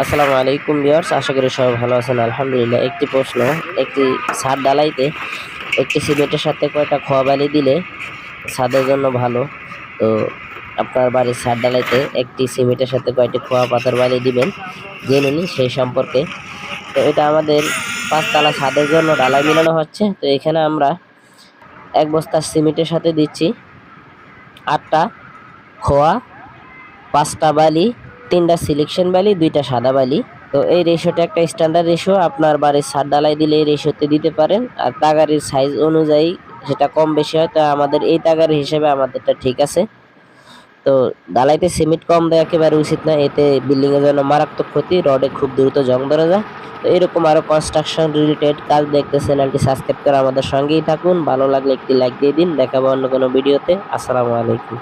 আসসালামু আলাইকুম ভিউয়ার্স, আশা করি সবাই ভালো আছেন। আলহামদুলিল্লাহ। একটি প্রশ্ন, একটি ছাদ ঢালাইতে একটি সিমেন্টের সাথে কয়টা খোয়া বালি দিলে ছাদের জন্য ভালো? তো আপনার বাড়ির ছাদ ঢালাইতে একটি সিমেন্টের সাথে কয়টি খোয়া পাথর বালি দিবেন জেনে নিন সেই সম্পর্কে। তো এটা আমাদের 5 তলা ছাদের জন্য ঢালাই মিলানো হচ্ছে। তো এখানে আমরা 1 বস্তা সিমেন্টের সাথে দিচ্ছি 8টা খোয়া, 5টা বালি, 3টা সিলেকশন বালি, 2টা সাদা বালি। তো এই রেশিওটা একটা স্ট্যান্ডার্ড রেশিও, আপনার বাড়ির ছাদ ঢালাই দিলে এই রেশিওতে দিতে পারেন। আর তাগারির সাইজ অনুযায়ী সেটা কম বেশি হয়, তো আমাদের এই তাগারি হিসেবে আমাদেরটা ঠিক আছে। তো ঢালাইতে সিমেন্ট কম দেওয়া একেবারে উচিত না, এতে বিল্ডিং এর জন্য মারাত্মক ক্ষতি, রডে খুব দ্রুত জং ধরে যায়। তো এরকম আরো কনস্ট্রাকশন রিলেটেড কাজ দেখতে চ্যানেলটি সাবস্ক্রাইব করে আমাদের সঙ্গেই থাকুন। ভালো লাগলে একটি লাইক দিয়ে দিন। দেখাবো অন্য কোনো ভিডিওতে। আসসালামু আলাইকুম।